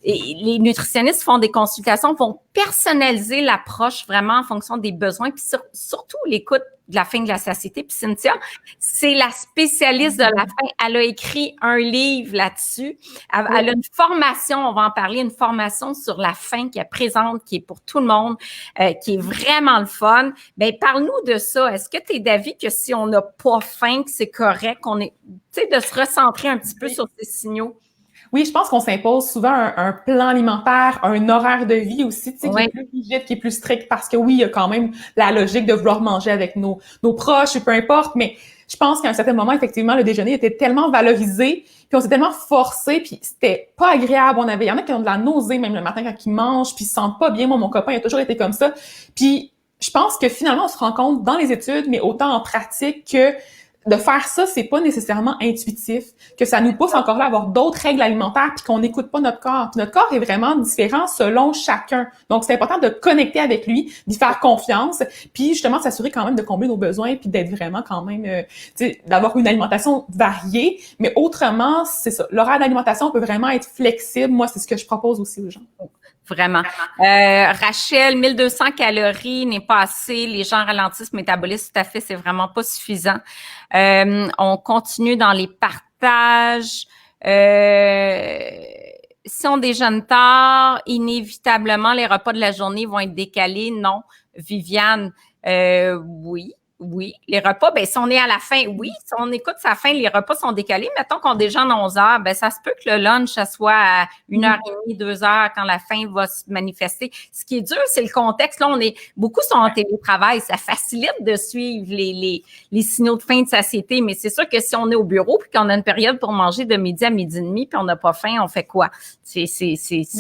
Et les nutritionnistes font des consultations, vont personnaliser l'approche vraiment en fonction des besoins, puis surtout l'écoute de la faim de la satiété. Puis Cynthia, c'est la spécialiste de la faim. Elle a écrit un livre là-dessus. Elle a une formation, on va en parler, une formation sur la faim qui est présente, qui est pour tout le monde, qui est vraiment le fun. Bien, parle-nous de ça. Est-ce que tu es d'avis que si on n'a pas faim, que c'est correct, qu'on est, tu sais, de se recentrer un petit peu sur ces signaux? Oui, je pense qu'on s'impose souvent un plan alimentaire, un horaire de vie aussi, tu sais, qui est plus rigide, qui est plus strict, parce que oui, il y a quand même la logique de vouloir manger avec nos proches, peu importe, mais je pense qu'à un certain moment, effectivement, le déjeuner était tellement valorisé, puis on s'est tellement forcé, puis c'était pas agréable. Il y en a qui ont de la nausée même le matin quand ils mangent, puis ils se sentent pas bien. Moi, mon copain, il a toujours été comme ça. Puis je pense que finalement, on se rend compte dans les études, mais autant en pratique, que de faire ça, c'est pas nécessairement intuitif, que ça nous pousse encore là à avoir d'autres règles alimentaires puis qu'on n'écoute pas notre corps. Puis notre corps est vraiment différent selon chacun. Donc, c'est important de connecter avec lui, d'y faire confiance, puis justement s'assurer quand même de combler nos besoins puis d'être vraiment quand même, tu sais, d'avoir une alimentation variée. Mais autrement, c'est ça. L'horaire d'alimentation peut vraiment être flexible. Moi, c'est ce que je propose aussi aux gens. Vraiment. Rachel, 1200 calories n'est pas assez. Les gens ralentissent le métabolisme, tout à fait, c'est vraiment pas suffisant. On continue dans les partages. Si on déjeune tard, inévitablement, les repas de la journée vont être décalés. Non. Viviane, oui. Les repas, ben si on est à la fin, oui. Si on écoute sa fin, les repas sont décalés. Mettons qu'on déjeune à 11 heures, ben ça se peut que le lunch, ça soit à 1h30, 2 heures quand la faim va se manifester. Ce qui est dur, c'est le contexte. Là, beaucoup sont en télétravail. Ça facilite de suivre les signaux de faim de satiété. Mais c'est sûr que si on est au bureau puis qu'on a une période pour manger de midi à midi et demi puis on n'a pas faim, on fait quoi? C'est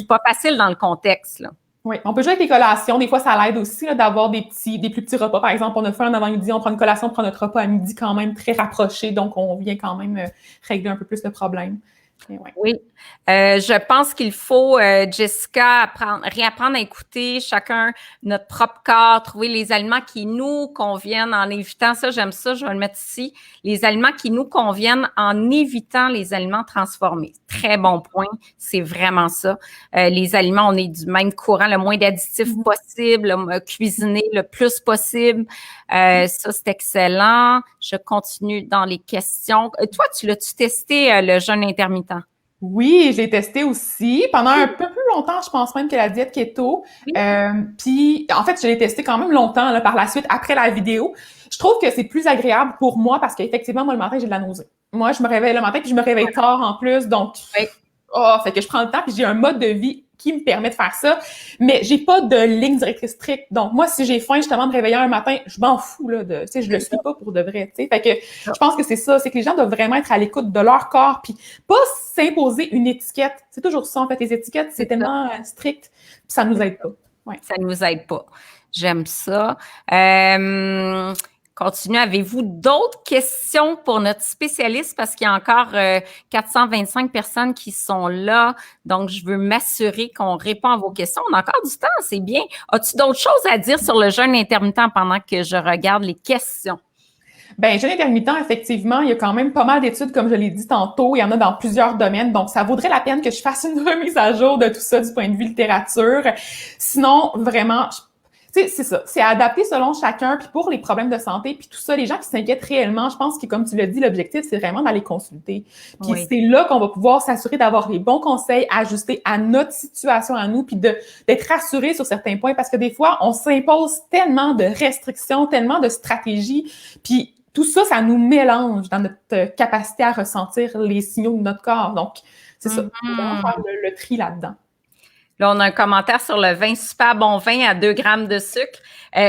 pas facile dans le contexte, là. Oui, on peut jouer avec les collations. Des fois, ça l'aide aussi là, d'avoir des plus petits repas. Par exemple, on a fait un avant-midi, on prend une collation, on prend notre repas à midi quand même très rapproché. Donc, on vient quand même régler un peu plus le problème. Ouais. Oui. Je pense qu'il faut, Jessica, réapprendre à écouter chacun notre propre corps, trouver les aliments qui nous conviennent en évitant ça. J'aime ça, je vais le mettre ici. Les aliments qui nous conviennent en évitant les aliments transformés. Très bon point. C'est vraiment ça. Les aliments, on est du même courant, le moins d'additifs possible, cuisiner le plus possible. Ça, c'est excellent. Je continue dans les questions. Toi, l'as-tu testé, le jeûne intermittent? Oui, je l'ai testé aussi pendant un peu plus longtemps, je pense même que la diète keto. Puis, en fait, je l'ai testé quand même longtemps là, par la suite, après la vidéo. Je trouve que c'est plus agréable pour moi parce qu'effectivement, moi, le matin, j'ai de la nausée. Moi, je me réveille le matin puis je me réveille tard en plus. Donc, fait que je prends le temps puis j'ai un mode de vie qui me permet de faire ça. Mais j'ai pas de ligne directrice stricte. Donc, moi, si j'ai faim, justement, de me réveiller un matin, je m'en fous, là, tu sais, je le suis pas pour de vrai, tu sais. Fait que je pense que c'est ça, c'est que les gens doivent vraiment être à l'écoute de leur corps puis pas s'imposer une étiquette. C'est toujours ça, en fait. Les étiquettes, c'est tellement strict puis ça nous aide pas. Ouais. Ça nous aide pas. J'aime ça. Continue. Avez-vous d'autres questions pour notre spécialiste? Parce qu'il y a encore 425 personnes qui sont là. Donc, je veux m'assurer qu'on répond à vos questions. On a encore du temps, c'est bien. As-tu d'autres choses à dire sur le jeûne intermittent pendant que je regarde les questions? Ben, jeûne intermittent, effectivement, il y a quand même pas mal d'études, comme je l'ai dit tantôt. Il y en a dans plusieurs domaines. Donc, ça vaudrait la peine que je fasse une remise à jour de tout ça du point de vue littérature. Sinon, vraiment, Tu sais, c'est ça. C'est adapté selon chacun. Puis pour les problèmes de santé, puis tout ça, les gens qui s'inquiètent réellement, je pense que, comme tu l'as dit, l'objectif, c'est vraiment d'aller consulter. Puis c'est là qu'on va pouvoir s'assurer d'avoir les bons conseils ajustés à notre situation à nous, puis d'être rassuré sur certains points. Parce que des fois, on s'impose tellement de restrictions, tellement de stratégies, puis tout ça, ça nous mélange dans notre capacité à ressentir les signaux de notre corps. Donc, c'est ça. Il faut vraiment faire le tri là-dedans. Là, on a un commentaire sur le vin, super bon vin à 2 grammes de sucre.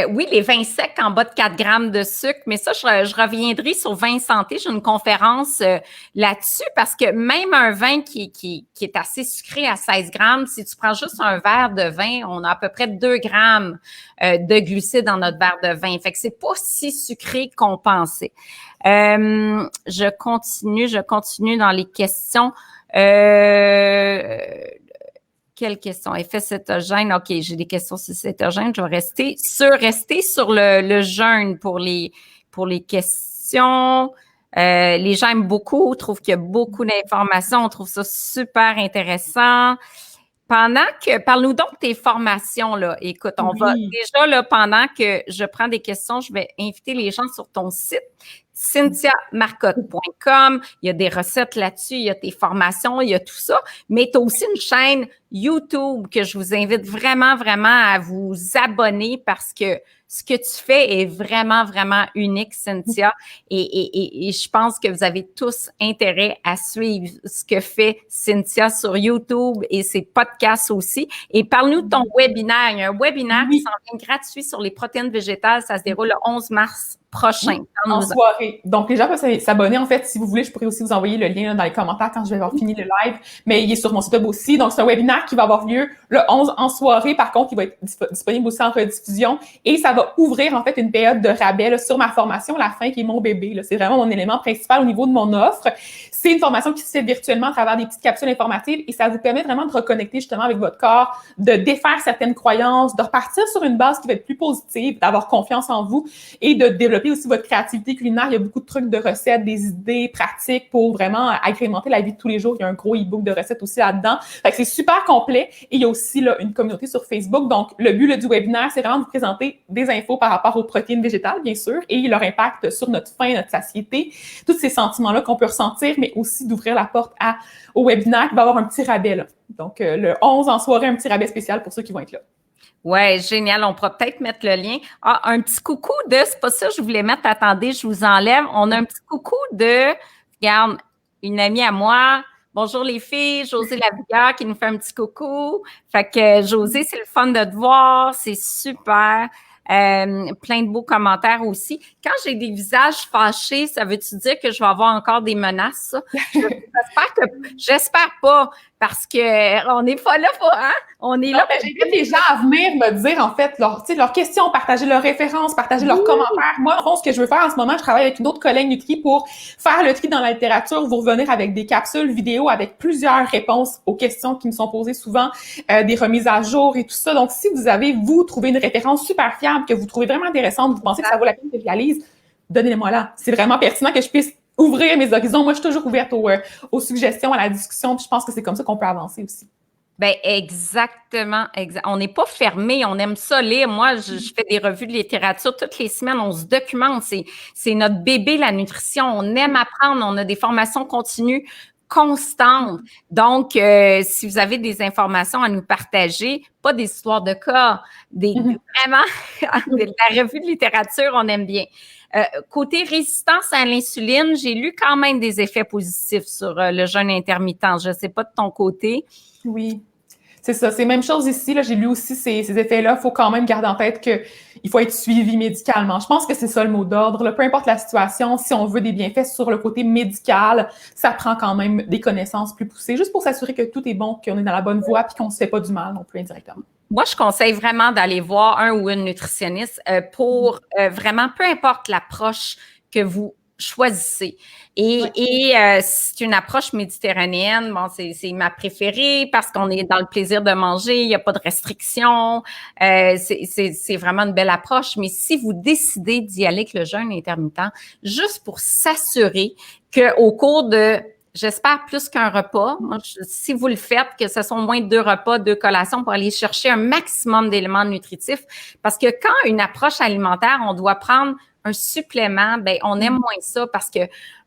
Oui, les vins secs en bas de 4 grammes de sucre, mais ça, je reviendrai sur vin santé. J'ai une conférence là-dessus parce que même un vin qui est assez sucré à 16 grammes, si tu prends juste un verre de vin, on a à peu près 2 grammes de glucides dans notre verre de vin. Fait que c'est pas si sucré qu'on pensait. Je continue dans les questions. Quelle question? Effet cétogène. OK, j'ai des questions sur cétogène. Je vais rester sur le jeûne pour les questions. Les gens aiment beaucoup, trouvent qu'il y a beaucoup d'informations. On trouve ça super intéressant. Parle-nous donc de tes formations, là. Écoute, on va déjà, là, pendant que je prends des questions, je vais inviter les gens sur ton site, cynthiamarcotte.com. Il y a des recettes là-dessus, il y a tes formations, il y a tout ça. Mais tu as aussi une chaîne YouTube que je vous invite vraiment, vraiment à vous abonner parce que ce que tu fais est vraiment, vraiment unique, Cynthia. Et je pense que vous avez tous intérêt à suivre ce que fait Cynthia sur YouTube et ses podcasts aussi. Et parle-nous de ton webinaire. Il y a un webinaire qui s'en vient gratuit sur les protéines végétales. Ça se déroule le 11 mars prochain. En soirée. Donc, les gens peuvent s'abonner. En fait, si vous voulez, je pourrais aussi vous envoyer le lien là, dans les commentaires quand je vais avoir fini le live. Mais il est sur mon site web aussi. Donc, c'est un webinaire qui va avoir lieu le 11 en soirée. Par contre, il va être disponible aussi en rediffusion. Et ça va ouvrir, en fait, une période de rabais là, sur ma formation, la fin, qui est mon bébé. Là. C'est vraiment mon élément principal au niveau de mon offre. C'est une formation qui se fait virtuellement à travers des petites capsules informatives et ça vous permet vraiment de reconnecter justement avec votre corps, de défaire certaines croyances, de repartir sur une base qui va être plus positive, d'avoir confiance en vous et de développer aussi votre créativité culinaire. Il y a beaucoup de trucs de recettes, des idées pratiques pour vraiment agrémenter la vie de tous les jours. Il y a un gros e-book de recettes aussi là-dedans. Fait que c'est super complet et il y a aussi là, une communauté sur Facebook. Donc, le but du webinaire, c'est vraiment de vous présenter des infos par rapport aux protéines végétales, bien sûr, et leur impact sur notre faim, notre satiété, tous ces sentiments-là qu'on peut ressentir, mais aussi d'ouvrir la porte au webinaire qui va avoir un petit rabais. Là. Donc, le 11 en soirée, un petit rabais spécial pour ceux qui vont être là. Ouais, génial. On pourra peut-être mettre le lien. Ah, un petit coucou c'est pas ça que je voulais mettre, attendez, je vous enlève. On a un petit coucou regarde, une amie à moi. Bonjour les filles, Josée Lavigueur qui nous fait un petit coucou. Fait que Josée, c'est le fun de te voir, c'est super. Plein de beaux commentaires aussi. Quand j'ai des visages fâchés, ça veut-tu dire que je vais avoir encore des menaces? Ça? J'espère pas, parce que on n'est pas là pour, hein? On est là. J'invite les gens à venir me dire, en fait, leurs questions, partager leurs références, partager leurs commentaires. Moi, en fond, ce que je veux faire en ce moment, je travaille avec une autre collègue Nutri pour faire le tri dans la littérature, vous revenir avec des capsules vidéo avec plusieurs réponses aux questions qui me sont posées souvent, des remises à jour et tout ça. Donc, si vous avez, trouvé une référence super fiable, que vous trouvez vraiment intéressante, vous pensez que ça vaut la peine que je réalise, donnez-les-moi là. C'est vraiment pertinent que je puisse ouvrir mes horizons. Moi, je suis toujours ouverte aux suggestions, à la discussion. Puis je pense que c'est comme ça qu'on peut avancer aussi. Ben exactement. On n'est pas fermé, on aime ça lire. Moi, je fais des revues de littérature toutes les semaines, on se documente. C'est notre bébé, la nutrition. On aime apprendre, on a des formations continues constantes. Donc, si vous avez des informations à nous partager, pas des histoires de cas, vraiment, la revue de littérature, on aime bien. Côté résistance à l'insuline, j'ai lu quand même des effets positifs sur le jeûne intermittent. Je ne sais pas de ton côté. Oui, c'est ça. C'est la même chose ici. Là, j'ai lu aussi ces effets-là. Il faut quand même garder en tête qu'il faut être suivi médicalement. Je pense que c'est ça le mot d'ordre. Là. Peu importe la situation, si on veut des bienfaits sur le côté médical, ça prend quand même des connaissances plus poussées, juste pour s'assurer que tout est bon, qu'on est dans la bonne voie puis qu'on ne se fait pas du mal non plus indirectement. Moi, je conseille vraiment d'aller voir un ou une nutritionniste pour vraiment, peu importe l'approche que vous choisissez. Et c'est une approche méditerranéenne. Bon, c'est ma préférée parce qu'on est dans le plaisir de manger, il n'y a pas de restrictions. C'est vraiment une belle approche. Mais si vous décidez d'y aller avec le jeûne intermittent, juste pour s'assurer qu'au cours de j'espère plus qu'un repas. Moi, si vous le faites, que ce soit au moins 2 repas, 2 collations pour aller chercher un maximum d'éléments nutritifs. Parce que quand une approche alimentaire, on doit prendre un supplément, ben on aime moins ça parce que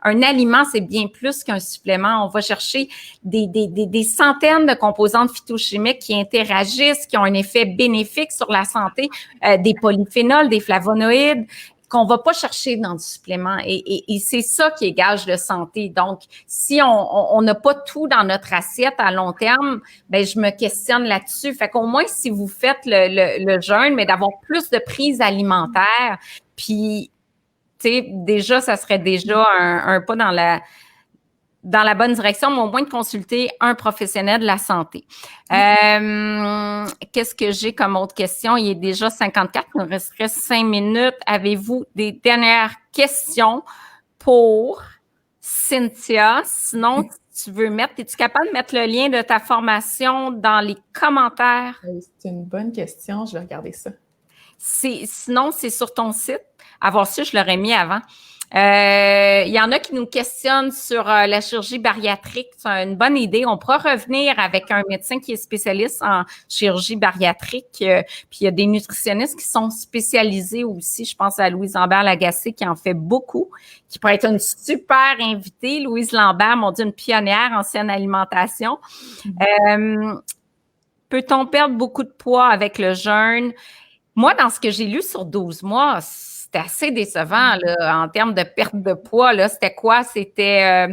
un aliment, c'est bien plus qu'un supplément. On va chercher des centaines de composantes phytochimiques qui interagissent, qui ont un effet bénéfique sur la santé, des polyphénols, des flavonoïdes, qu'on va pas chercher dans du supplément. Et c'est ça qui est gage de santé. Donc, si on n'a pas tout dans notre assiette à long terme, ben je me questionne là-dessus. Fait qu'au moins, si vous faites le jeûne, mais d'avoir plus de prise alimentaire, puis, tu sais, déjà, ça serait déjà un pas dans la bonne direction, mais au moins de consulter un professionnel de la santé. Qu'est-ce que j'ai comme autre question? Il est déjà 54, il nous resterait 5 minutes. Avez-vous des dernières questions pour Cynthia? Sinon, si tu veux mettre, es-tu capable de mettre le lien de ta formation dans les commentaires? C'est une bonne question, je vais regarder ça. Sinon, c'est sur ton site. Avoir su, je l'aurais mis avant. Il y en a qui nous questionnent sur la chirurgie bariatrique. C'est une bonne idée. On pourra revenir avec un médecin qui est spécialiste en chirurgie bariatrique. Puis il y a des nutritionnistes qui sont spécialisés aussi. Je pense à Louise Lambert-Lagacé qui en fait beaucoup, qui pourrait être une super invitée. Louise Lambert, mon Dieu, une pionnière en saine alimentation. Peut-on perdre beaucoup de poids avec le jeûne? Moi, dans ce que j'ai lu sur 12 mois, c'était assez décevant là, en termes de perte de poids. Là, c'était quoi? C'était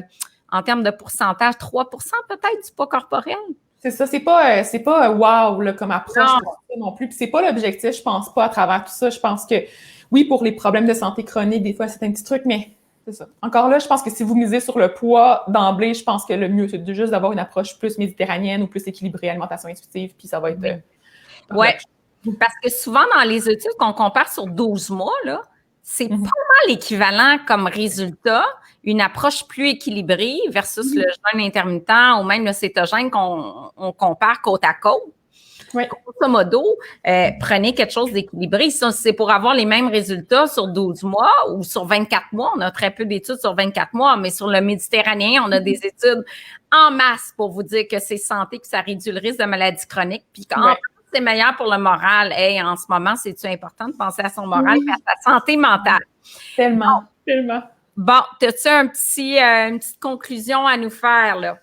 en termes de pourcentage, 3 peut-être du poids corporel? C'est ça, c'est pas wow là, comme approche non plus. Puis c'est pas l'objectif, je pense pas, à travers tout ça. Je pense que oui, pour les problèmes de santé chronique, des fois, c'est un petit truc, mais c'est ça. Encore là, je pense que si vous misez sur le poids d'emblée, je pense que le mieux, c'est juste d'avoir une approche plus méditerranéenne ou plus équilibrée, alimentation intuitive, puis ça va être... Ouais. Parce que souvent, dans les études qu'on compare sur 12 mois, là, c'est pas mal équivalent comme résultat, une approche plus équilibrée versus le jeûne intermittent ou même le cétogène qu'on compare côte à côte. Oui. Grosso modo, prenez quelque chose d'équilibré. Si c'est pour avoir les mêmes résultats sur 12 mois ou sur 24 mois, on a très peu d'études sur 24 mois, mais sur le Méditerranéen, on a des études en masse pour vous dire que c'est santé, que ça réduit le risque de maladies chroniques, puis qu'en c'est meilleur pour le moral. Hey, en ce moment, c'est-tu important de penser à son moral et à sa santé mentale? Tellement, tellement. Bon, as-tu une petite conclusion à nous faire, là?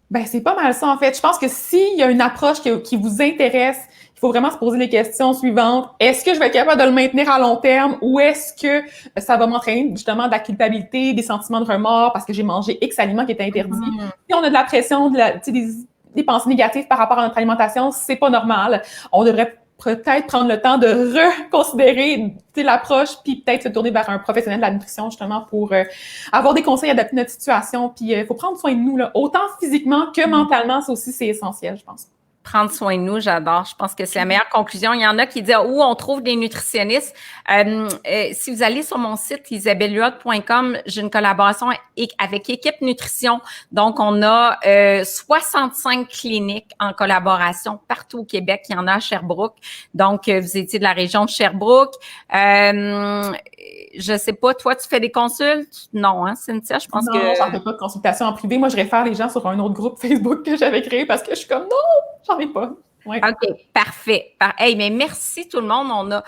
Ben, c'est pas mal ça, en fait. Je pense que s'il y a une approche qui vous intéresse, il faut vraiment se poser les questions suivantes. Est-ce que je vais être capable de le maintenir à long terme ou est-ce que ça va m'entraîner justement de la culpabilité, des sentiments de remords parce que j'ai mangé X aliments qui étaient interdits? Si on a de la pression, des pensées négatives par rapport à notre alimentation, c'est pas normal. On devrait peut-être prendre le temps de reconsidérer l'approche puis peut-être se tourner vers un professionnel de la nutrition justement pour avoir des conseils adaptés à notre situation. Puis il faut prendre soin de nous, là, autant physiquement que mentalement, ça aussi, c'est essentiel, je pense. Prendre soin de nous, j'adore. Je pense que c'est la meilleure conclusion. Il y en a qui disent où on trouve des nutritionnistes. Si vous allez sur mon site isabellehuot.com, j'ai une collaboration avec Équipe Nutrition. Donc, on a 65 cliniques en collaboration partout au Québec. Il y en a à Sherbrooke. Donc, vous étiez de la région de Sherbrooke. Je sais pas, toi, tu fais des consultes? Non, hein, Cynthia? Je pense que... Non, j'en fais pas de consultation en privé. Moi, je réfère les gens sur un autre groupe Facebook que j'avais créé parce que je suis comme non, j'en ai pas. Ouais. OK, parfait. Hey, mais merci tout le monde. On a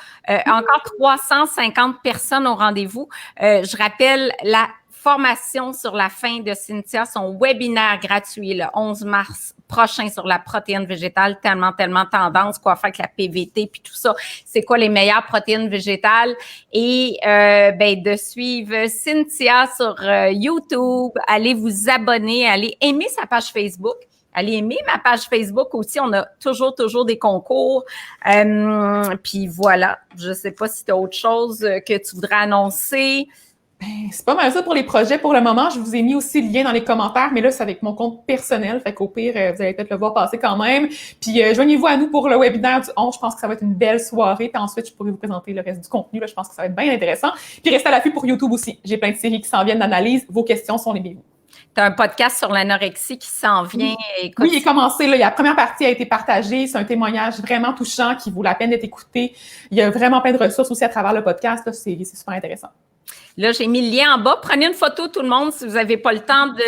encore 350 personnes au rendez-vous. Je rappelle la formation sur la faim de Cynthia, son webinaire gratuit le 11 mars prochain sur la protéine végétale, tellement tendance, quoi faire avec la PVT puis tout ça. C'est quoi les meilleures protéines végétales? Et de suivre Cynthia sur YouTube. Allez vous abonner, allez aimer sa page Facebook. Allez aimer ma page Facebook aussi. On a toujours des concours. Puis voilà. Je sais pas si tu as autre chose que tu voudrais annoncer. Ben, c'est pas mal ça pour les projets pour le moment. Je vous ai mis aussi le lien dans les commentaires, mais là, c'est avec mon compte personnel. Fait qu'au pire, vous allez peut-être le voir passer quand même. Puis, joignez-vous à nous pour le webinaire du 11. Je pense que ça va être une belle soirée. Puis ensuite, je pourrai vous présenter le reste du contenu. Là, je pense que ça va être bien intéressant. Puis, restez à l'affût pour YouTube aussi. J'ai plein de séries qui s'en viennent d'analyse. Vos questions sont les bienvenues. Tu as un podcast sur l'anorexie qui s'en vient. Oui, il est commencé. Là, la première partie a été partagée. C'est un témoignage vraiment touchant qui vaut la peine d'être écouté. Il y a vraiment plein de ressources aussi à travers le podcast. Là, c'est super intéressant. Là, j'ai mis le lien en bas. Prenez une photo, tout le monde, si vous n'avez pas le temps de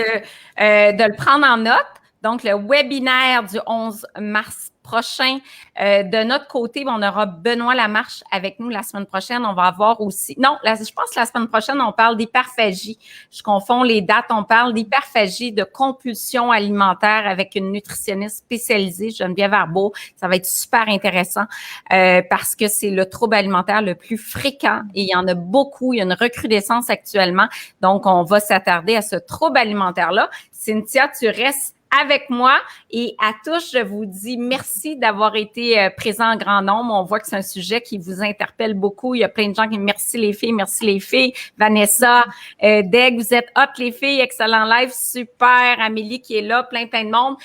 le prendre en note. Donc, le webinaire du 11 mars prochain. De notre côté, on aura Benoît Lamarche avec nous la semaine prochaine. On va avoir aussi... Non, je pense que la semaine prochaine, on parle d'hyperphagie. Je confonds les dates. On parle d'hyperphagie, de compulsion alimentaire avec une nutritionniste spécialisée, Geneviève Arbeau. Ça va être super intéressant parce que c'est le trouble alimentaire le plus fréquent et il y en a beaucoup. Il y a une recrudescence actuellement. Donc, on va s'attarder à ce trouble alimentaire-là. Cynthia, tu restes avec moi et à tous, je vous dis merci d'avoir été présents en grand nombre. On voit que c'est un sujet qui vous interpelle beaucoup. Il y a plein de gens qui merci les filles. Vanessa, Deg, vous êtes hot les filles, excellent live, super. Amélie qui est là, plein de monde.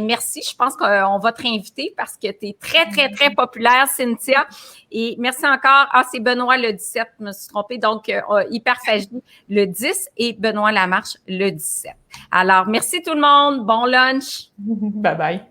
Merci, je pense qu'on va te réinviter parce que tu es très populaire, Cynthia. Et merci encore. Ah, c'est Benoît le 17, je me suis trompée. Donc, hyperphagie le 10 et Benoît Lamarche le 17. Alors, merci tout le monde. Bon lunch. Bye bye.